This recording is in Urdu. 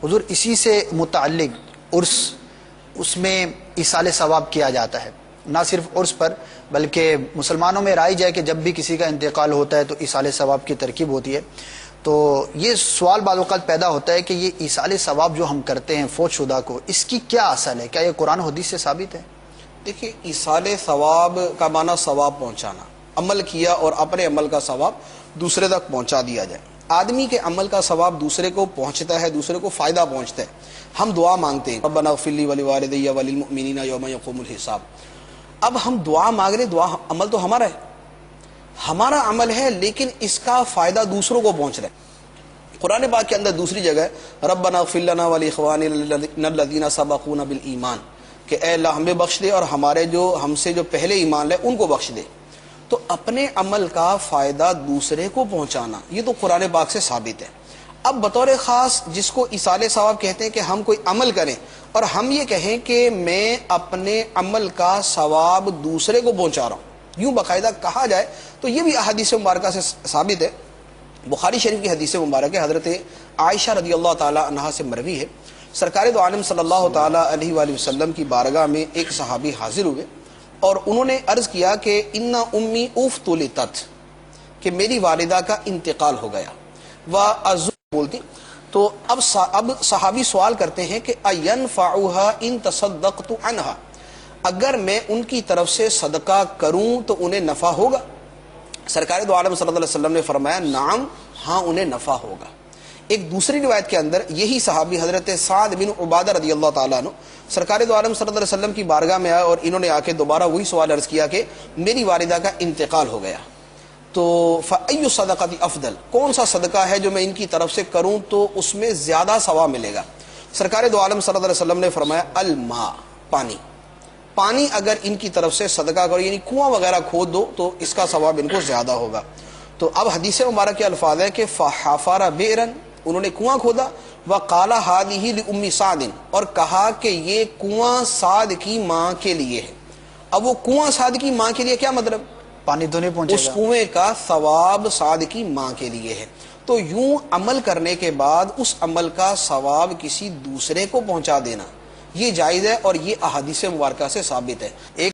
حضور اسی سے متعلق عرس، اس میں ایصال ثواب کیا جاتا ہے، نہ صرف عرس پر بلکہ مسلمانوں میں رائج ہے کہ جب بھی کسی کا انتقال ہوتا ہے تو ایصال ثواب کی ترکیب ہوتی ہے۔ تو یہ سوال بعض اوقات پیدا ہوتا ہے کہ یہ ایصال ثواب جو ہم کرتے ہیں فوت شدہ کو، اس کی کیا اصل ہے؟ کیا یہ قرآن و حدیث سے ثابت ہے؟ دیکھیے، ایصال ثواب کا معنی ثواب پہنچانا، عمل کیا اور اپنے عمل کا ثواب دوسرے تک پہنچا دیا جائے۔ آدمی کے عمل کا ثواب دوسرے کو پہنچتا ہے، دوسرے کو فائدہ پہنچتا ہے۔ ہم دعا مانگتے ہیں ربنا اغفر لی ولوالدی وللمؤمنین یوم یقوم الحساب۔ اب ہم دعا مانگ رہے، دعا عمل تو ہمارا ہے، ہمارا عمل ہے، لیکن اس کا فائدہ دوسروں کو پہنچ رہا ہے۔ قرآن پاک کے اندر دوسری جگہ ہے ربنا اغفر لنا ولاخواننا الذین سبقونا بالایمان، کہ اے اللہ ہمیں بخش دے اور ہمارے جو ہم سے جو پہلے ایمان لے ان کو بخش دے۔ تو اپنے عمل کا فائدہ دوسرے کو پہنچانا یہ تو قرآن پاک سے ثابت ہے۔ اب بطور خاص جس کو ایصال ثواب کہتے ہیں کہ ہم کوئی عمل کریں اور ہم یہ کہیں کہ میں اپنے عمل کا ثواب دوسرے کو پہنچا رہا ہوں، یوں باقاعدہ کہا جائے تو یہ بھی احادیث مبارکہ سے ثابت ہے۔ بخاری شریف کی حدیث مبارک ہے، حضرت عائشہ رضی اللہ تعالی عنہا سے مروی ہے، سرکار دو عالم صلی اللہ تعالی علیہ وآلہ وسلم کی بارگاہ میں ایک صحابی حاضر ہوئے اور انہوں نے عرض کیا کہ ان امی افتلتت، کہ میری والدہ کا انتقال ہو گیا، وَأَزُّ بولتی۔ تو اب صحابی سوال کرتے ہیں کہ اَيَنْفَعُهَا إِن تَصَدَّقْتُ عَنْهَا، اگر میں ان کی طرف سے صدقہ کروں تو انہیں نفع ہوگا؟ سرکار دو عالم صلی اللہ علیہ وسلم نے فرمایا نعم، ہاں انہیں نفع ہوگا۔ ایک دوسری روایت کے اندر یہی صحابی حضرت سعد بن عبادہ رضی اللہ تعالیٰ عنہ سرکار دو عالم صلی اللہ علیہ وسلم کی بارگاہ میں آئے اور انہوں نے آ کے دوبارہ وہی سوال عرض کیا کہ میری والدہ کا انتقال ہو گیا، تو فَأَيُّ الصَّدَقَةِ أَفْضَلُ، کون سا صدقہ ہے جو میں ان کی طرف سے کروں تو اس میں زیادہ ثواب ملے گا؟ سرکار دو عالم صلی اللہ علیہ وسلم نے فرمایا الماء، پانی۔ پانی اگر ان کی طرف سے صدقہ کرو، یعنی کنواں وغیرہ کھود دو تو اس کا ثواب ان کو زیادہ ہوگا۔ تو اب حدیث مبارک کے الفاظ ہیں کہ فَحَفَرَ بِئْرًا، انہوں نے کنواں کھودا، وَقَالَ هَذِهِ لِأُمِّ سَعْدٍ، اور کہا کہ یہ کنواں سعد کی ماں کے لیے ہے۔ اب وہ کنواں سعد کی ماں کے لیے کیا مطلب؟ پانی تو نہیں پہنچے گا، اس کنویں کا ثواب سعد کی ماں کے لیے ہے۔ تو یوں عمل کرنے کے بعد اس عمل کا ثواب کسی دوسرے کو پہنچا دینا یہ جائز ہے، اور یہ احادیث مبارکہ سے ثابت ہے۔ ایک